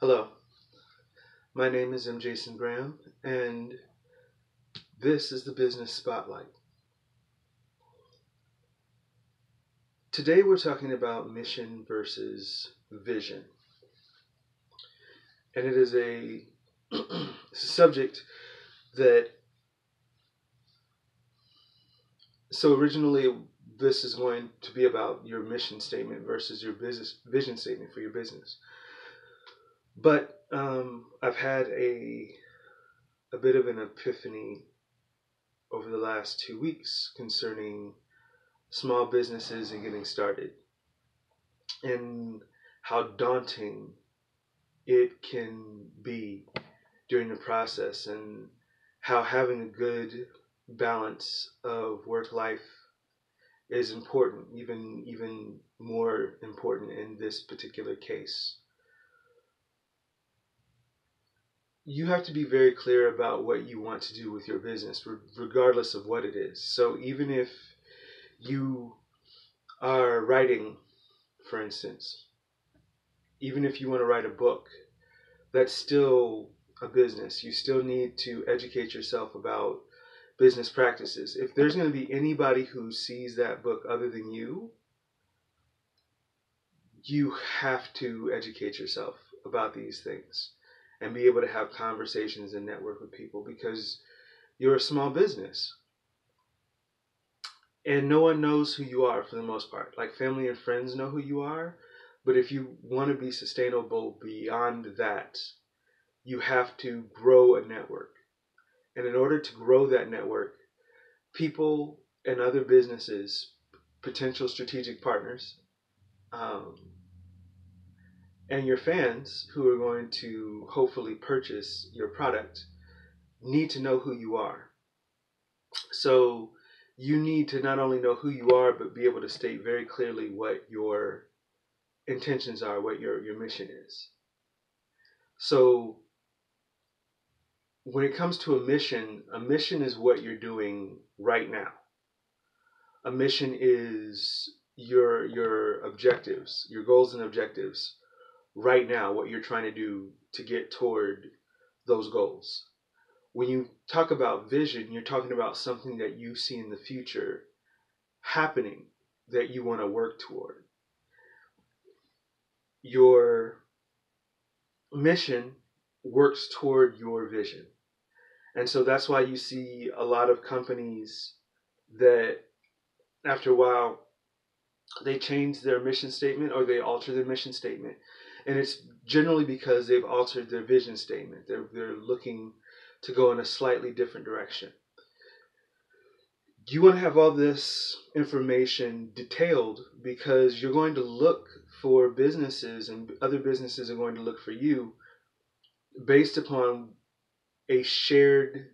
Hello, my name is M. Jason Graham, and this is the Business Spotlight. Today we're talking about mission versus vision, and it is a subject that, so originally this is going to be about your mission statement versus your business vision statement for your business. But I've had a bit of an epiphany over the last 2 weeks concerning small businesses and getting started, and how daunting it can be during the process, and how having a good balance of work life is important, even more important in this particular case. You have to be very clear about what you want to do with your business, regardless of what it is. So even if you are writing, for instance, even if you want to write a book, that's still a business. You still need to educate yourself about business practices. If there's going to be anybody who sees that book other than you, you have to educate yourself about these things and be able to have conversations and network with people, because you're a small business and no one knows who you are for the most part. Like, family and friends know who you are, but if you want to be sustainable beyond that, you have to grow a network. And in order to grow that network, people and other businesses, potential strategic partners, um, and your fans who are going to hopefully purchase your product need to know who you are. So you need to not only know who you are, but be able to state very clearly what your intentions are, what your mission is. So when it comes to a mission is what you're doing right now. A mission is your objectives, your goals and objectives right now, what you're trying to do to get toward those goals. When you talk about vision, you're talking about something that you see in the future happening that you want to work toward. Your mission works toward your vision. And so that's why you see a lot of companies that after a while they change their mission statement or they alter their mission statement. And it's generally because they've altered their vision statement. They're looking to go in a slightly different direction. You want to have all this information detailed because you're going to look for businesses, and other businesses are going to look for you based upon a shared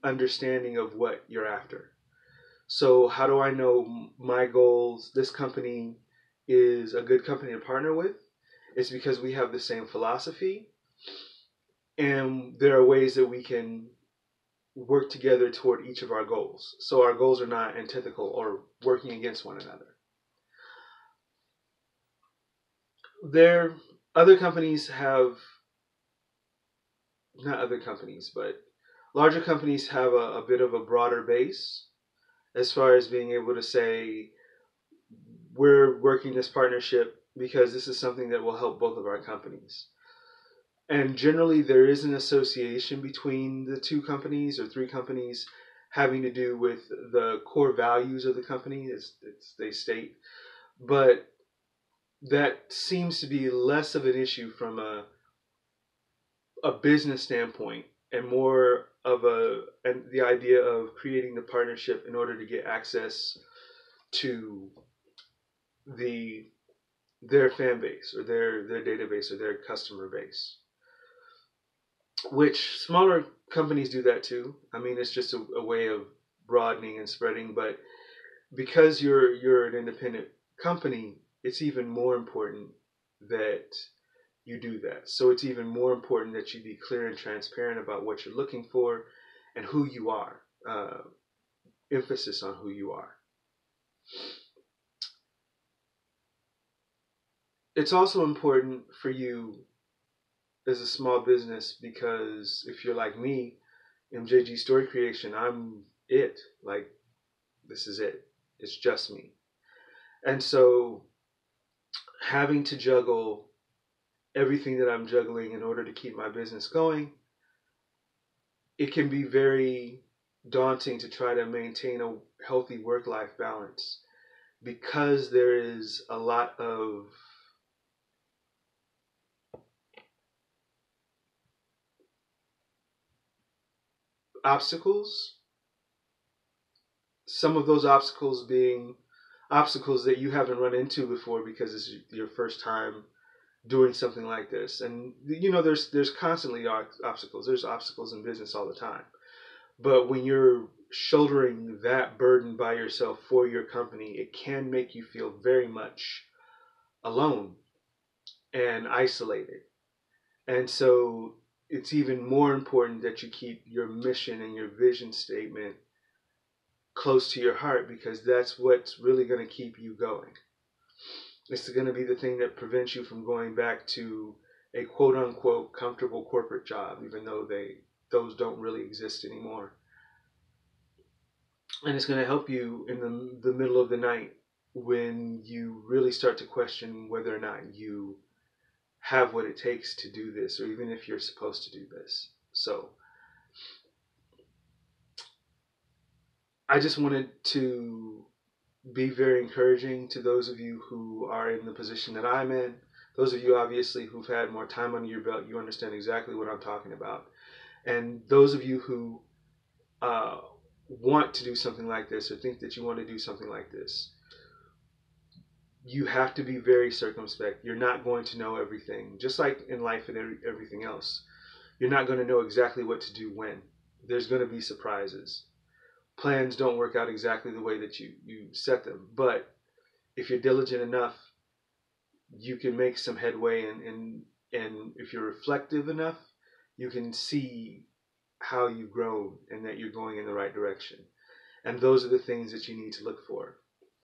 understanding of what you're after. So how do I know my goals, this company is a good company to partner with? It's because we have the same philosophy, and there are ways that we can work together toward each of our goals. So our goals are not antithetical or working against one another. There, other companies have, not other companies, but larger companies have a bit of a broader base as far as being able to say, we're working this partnership because this is something that will help both of our companies. And generally, there is an association between the two companies or three companies having to do with the core values of the company, as they state. But that seems to be less of an issue from a business standpoint, and more of the idea of creating the partnership in order to get access to their fan base or their database or their customer base, which smaller companies do that too. I mean, it's just a way of broadening and spreading. But because you're an independent company, it's even more important that you do that. So it's even more important that you be clear and transparent about what you're looking for and who you are. Emphasis on who you are. It's also important for you as a small business because if you're like me, MJG Story Creation, I'm it. Like, this is it. It's just me. And so having to juggle everything that I'm juggling in order to keep my business going, it can be very daunting to try to maintain a healthy work-life balance because there is a lot of obstacles. Some of those obstacles being obstacles that you haven't run into before because it's your first time doing something like this. And there's constantly obstacles. There's obstacles in business all the time. But when you're shouldering that burden by yourself for your company, it can make you feel very much alone and isolated. And so it's even more important that you keep your mission and your vision statement close to your heart because that's what's really going to keep you going. It's going to be the thing that prevents you from going back to a quote unquote comfortable corporate job, even though those don't really exist anymore. And it's going to help you in the middle of the night when you really start to question whether or not you have what it takes to do this, or even if you're supposed to do this. So I just wanted to be very encouraging to those of you who are in the position that I'm in. Those of you, obviously, who've had more time under your belt, you understand exactly what I'm talking about. And those of you who want to do something like this or think that you want to do something like this, you have to be very circumspect. You're not going to know everything. Just like in life and everything else, you're not going to know exactly what to do when. There's going to be surprises. Plans don't work out exactly the way that you set them. But if you're diligent enough, you can make some headway, and if you're reflective enough, you can see how you've grown and that you're going in the right direction. And those are the things that you need to look for.